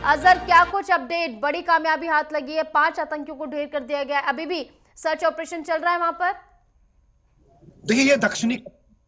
अजहर, क्या कुछ अपडेट? बड़ी कामयाबी हाथ लगी है, 5 आतंकियों को ढेर कर दिया गया है। अभी भी सर्च ऑपरेशन चल रहा है वहां पर। देखिए, ये दक्षिणी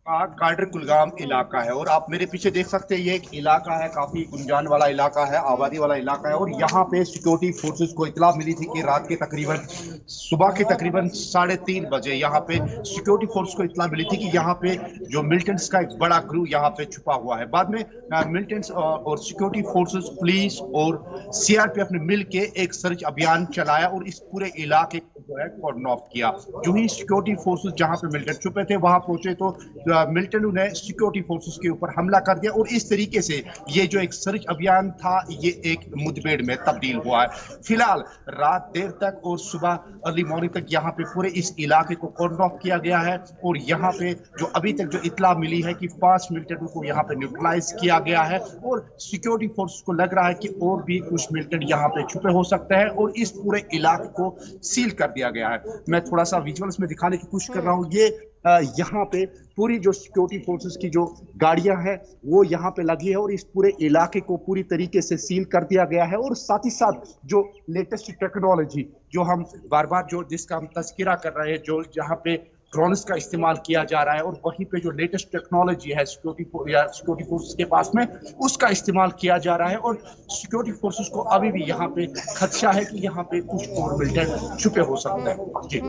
काडर कुलगाम इलाका है और आप मेरे पीछे देख सकते हैं, ये एक इलाका है, काफी गुंजान वाला इलाका है, आबादी वाला इलाका है। और यहाँ पे सिक्योरिटी फोर्सेस को इतला मिली थी कि रात के तकरीबन सुबह के तकरीबन 3:30 बजे यहाँ पे सिक्योरिटी फोर्स को इतला मिली थी कि यहाँ पे जो मिलिटेंट्स का एक बड़ा ग्रुप यहाँ पे छुपा हुआ है। बाद में मिलिटेंट्स और सिक्योरिटी फोर्सेस, पुलिस और सीआरपीएफ ने मिल के एक सर्च अभियान चलाया और इस पूरे इलाके को जो है कॉर्डन ऑफ किया। जो ही सिक्योरिटी फोर्सेस जहाँ पे मिलिटेंट छुपे थे वहां पहुंचे तो मिलिटेंट ने सिक्योरिटी फोर्सेस के ऊपर हमला कर दिया और इस तरीके से ये जो एक सर्च अभियान था ये एक मुठभेड़ में तब्दील हुआ है। फिलहाल रात देर तक और सुबह अर्ली मॉर्निंग तक यहाँ पे पूरे इस इलाके को कॉर्डन ऑफ किया गया है और यहाँ पे जो अभी तक जो इतला मिली है कि 5 मिलिटेंटों को यहाँ पे न्यूट्रलाइज किया गया है और सिक्योरिटी फोर्स को लग रहा है कि और भी कुछ मिलिटेंट यहाँ पे छुपे हो सकते हैं और इस पूरे इलाके को सील कर दिया गया है। मैं थोड़ा सा विजुअल्स में दिखाने की कोशिश कर रहा हूँ। ये यहाँ पे पूरी जो सिक्योरिटी फोर्सेस की जो गाड़ियां हैं वो यहाँ पे लगी है और इस पूरे इलाके को पूरी तरीके से सील कर दिया गया है। और साथ ही साथ जो लेटेस्ट टेक्नोलॉजी जो हम बार बार जो जिसका हम तस्करा कर रहे हैं, जो जहाँ पे ड्रोन्स का इस्तेमाल किया जा रहा है और वहीं पे जो लेटेस्ट टेक्नोलॉजी है सिक्योरिटी फोर्सेस के पास में उसका इस्तेमाल किया जा रहा है। और सिक्योरिटी फोर्सेस को अभी भी यहाँ पे खदशा है कि यहाँ पे कुछ और मिलिटेंट छुपे हो सकते हैं। जी।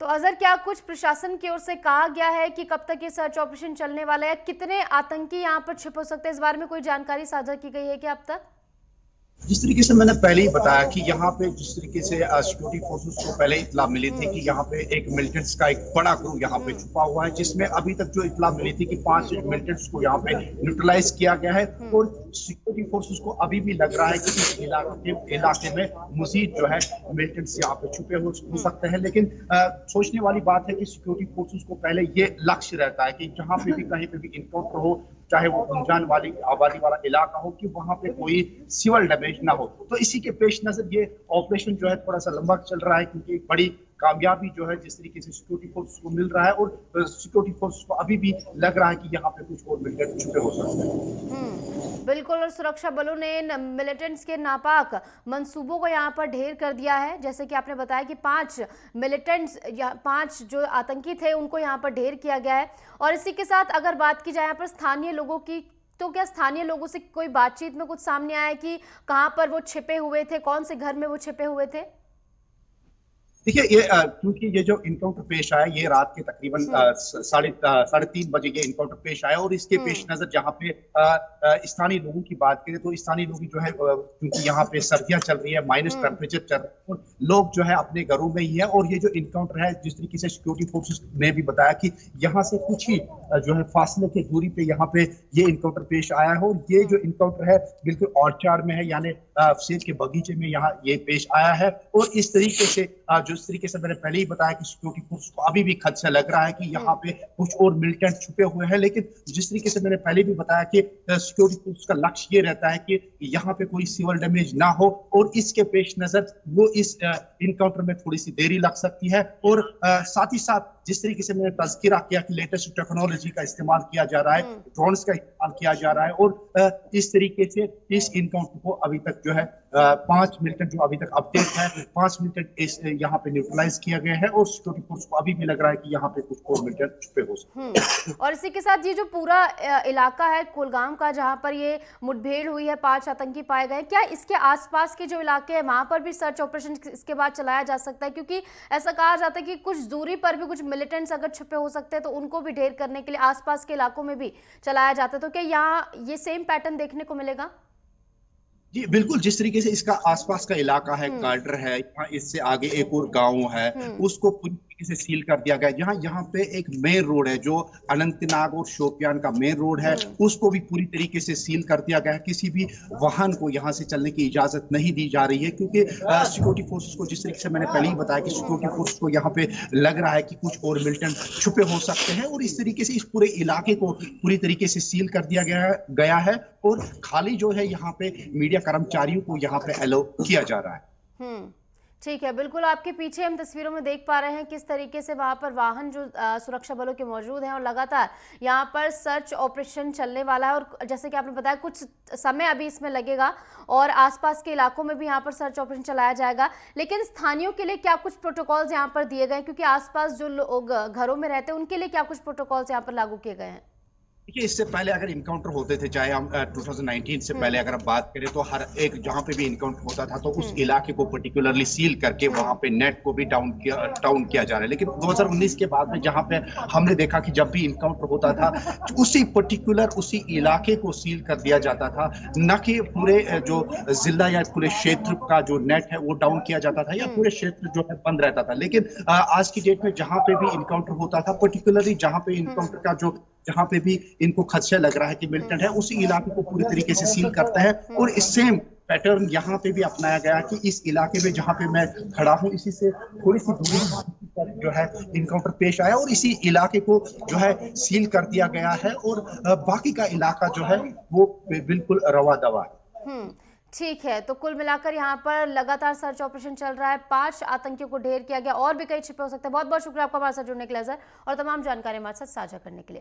तो अजहर, क्या कुछ प्रशासन की ओर से कहा गया है कि कब तक ये सर्च ऑपरेशन चलने वाला है? कितने आतंकी यहाँ पर छिप हो सकते हैं? इस बारे में कोई जानकारी साझा की गई है क्या अब तक? जिस तरीके से मैंने पहले ही बताया कि यहाँ पे जिस तरीके से सिक्योरिटी फोर्सेस को पहले इतला मिली थी कि यहाँ पे एक मिलिटेंट्स का एक बड़ा ग्रुप यहाँ पे छुपा हुआ है, जिसमें अभी तक जो इतला मिली थी कि 5 मिलिटेंट्स को यहाँ पे न्यूट्रलाइज किया गया है। और सिक्योरिटी फोर्सेस को अभी भी लग रहा है कि इस इलाके में मजीद जो है मिलिटेंट्स यहाँ पे छुपे हो सकते हैं। लेकिन सोचने वाली बात है कि सिक्योरिटी फोर्सेस को पहले ये लक्ष्य रहता है कि जहाँ पे भी कहीं पे भी इनकाउंटर हो, चाहे वो गुंजान वाली आबादी वाला इलाका हो, कि वहां पे कोई सिविल डैमेज ना हो। तो इसी के पेश नजर ये ऑपरेशन जो है थोड़ा सा लंबा चल रहा है, क्योंकि एक बड़ी कामयाबी जो है जिस तरीके से सिक्योरिटी फोर्स को मिल रहा है और सिक्योरिटी फोर्स को अभी भी लग रहा है कि यहाँ पे कुछ और मिलिटेंट छुपे हो सकते हैं। बिल्कुल। और सुरक्षा बलों ने मिलिटेंट्स के नापाक मंसूबों को यहाँ पर ढेर कर दिया है। जैसे कि आपने बताया कि 5 मिलिटेंट्स या 5 जो आतंकी थे उनको यहाँ पर ढेर किया गया है। और इसी के साथ अगर बात की जाए यहाँ पर स्थानीय लोगों की, तो क्या स्थानीय लोगों से कोई बातचीत में कुछ सामने आया कि कहाँ पर वो छिपे हुए थे, कौन से घर में वो छिपे हुए थे? देखिए, ये क्योंकि ये जो इनकाउंटर पेश आया ये रात के तकरीबन 3:30 बजे ये इनकाउंटर पेश आया और इसके पेश नजर जहाँ पे स्थानीय लोगों की बात करें तो स्थानीय लोग जो है, क्योंकि यहाँ पे सर्दियां चल रही है, माइनस टेम्परेचर चल रहा है और लोग जो है अपने घरों में ही है। और ये जो इनकाउंटर है, जिस तरीके से सिक्योरिटी फोर्सेस ने भी बताया कि यहाँ से कुछ ही जो है फासले की दूरी पे यहाँ पे ये इनकाउंटर पेश आया है। और ये जो इनकाउंटर है बिल्कुल ऑर्चार्ड में है, यानी सेब के बगीचे में यहाँ ये पेश आया है। और इस तरीके से जिस तरीके से मैंने पहले ही बताया कि सिक्योरिटी फोर्स को अभी भी खदशा लग रहा है कि यहाँ पे कुछ और मिलिटेंट छुपे हुए हैं। लेकिन जिस तरीके से मैंने पहले भी बताया कि सिक्योरिटी फोर्स का लक्ष्य ये रहता है कि यहाँ पे कोई सिविल डैमेज ना हो और इसके पेश नजर वो इस इनकाउंटर में थोड़ी सी देरी लग सकती है। और साथ ही साथ जिस तरीके से मैंने तज़किरा किया कि लेटेस्ट टेक्नोलॉजी का इस्तेमाल किया जा रहा है, ड्रोन्स का इस्तेमाल किया जा रहा है और इस तरीके से इस इनकाउंटर को अभी तक जो है 5 मिलिटेंट जो अभी तक अपडेट है, 5 मिलिटेंट इस यहाँ पे न्यूट्रलाइज किया गया है और सिक्योरिटी फोर्स को अभी भी लग रहा है कि यहाँ पे कुछ और मिलिटेंट छुपे हो सकते हैं। और इसी के साथ ये जो पूरा इलाका है कुलगाम का, जहाँ पर ये मुठभेड़ हुई है, 5 आतंकी पाए गए, क्या इसके आसपास के जो इलाके हैं वहां पर भी सर्च ऑपरेशन इसके बाद चलाया जा सकता है? क्योंकि ऐसा कहा जाता है कि कुछ दूरी पर भी कुछ मिलिटेंट्स अगर छुपे हो सकते हैं तो उनको भी ढेर करने के लिए आसपास के इलाकों में भी चलाया जाता है। तो क्या यहाँ ये सेम पैटर्न देखने को मिलेगा? जी बिल्कुल, जिस तरीके से इसका आसपास का इलाका है, काडर है, यहाँ इससे आगे एक और गांव है, उसको पूरी तरीके से सील कर दिया गया। यहाँ पे एक मेन रोड है जो अनंतनाग और शोपियान का मेन रोड है, उसको भी पूरी तरीके से सील कर दिया गया है। किसी भी वाहन को यहाँ से चलने की इजाजत नहीं दी जा रही है, क्योंकि सिक्योरिटी फोर्सेस को जिस तरीके से मैंने पहले ही बताया कि सिक्योरिटी फोर्स को यहाँ पे लग रहा है कि कुछ और मिलिटेंट छुपे हो सकते हैं और इस तरीके से इस पूरे इलाके को पूरी तरीके से सील कर दिया गया है और खाली जो है यहाँ पे मीडिया कर्मचारियों को यहाँ पे अलाउ किया जा रहा है। ठीक है, बिल्कुल आपके पीछे हम तस्वीरों में देख पा रहे हैं किस तरीके से वहाँ पर वाहन जो सुरक्षा बलों के मौजूद हैं और लगातार यहाँ पर सर्च ऑपरेशन चलने वाला है। और जैसे कि आपने बताया कुछ समय अभी इसमें लगेगा और आसपास के इलाकों में भी यहाँ पर सर्च ऑपरेशन चलाया जाएगा। लेकिन स्थानीयों के लिए क्या कुछ प्रोटोकॉल्स यहाँ पर दिए गए हैं, क्योंकि आसपास जो लोग घरों में रहते हैं उनके लिए क्या कुछ प्रोटोकॉल्स यहाँ पर लागू किए गए हैं? देखिए, इससे पहले अगर इनकाउंटर होते थे, चाहे हम 2019 से पहले अगर हम बात करें, तो हर एक जहां पे भी इनकाउंटर होता था तो उस इलाके को पर्टिकुलरली सील करके वहां पे नेट को भी डाउन किया जा रहा है। लेकिन 2019 के बाद में जहां पे हमने देखा कि जब भी इनकाउंटर होता था उसी इलाके को सील कर दिया जाता था, न कि पूरे जो जिला या पूरे क्षेत्र का जो नेट है वो डाउन किया जाता था या पूरे क्षेत्र जो है बंद रहता था। लेकिन आज की डेट में जहां पे भी इनकाउंटर होता था, पर्टिकुलरली जहां पे भी इनको खदशा लग रहा है कि मिलिटेंट है, उसी इलाके को पूरी तरीके से सील करते हैं। और इस सेम पैटर्न यहाँ पे भी अपनाया गया कि इस इलाके में जहां पे मैं खड़ा हूँ, इसी से थोड़ी सी दूरी पर जो है इनकाउंटर पेश आया और इसी इलाके को जो है सील कर दिया गया है और बाकी का इलाका जो है वो बिल्कुल रवा दवा है। ठीक है, तो कुल मिलाकर यहाँ पर लगातार सर्च ऑपरेशन चल रहा है। 5 आतंकियों को ढेर किया गया, और भी कई छिपे हो सकते हैं। बहुत बहुत शुक्रिया आपका हमारे साथ जुड़ने के लिए अजहर, और तमाम जानकारी हमारे साथ साझा करने के लिए।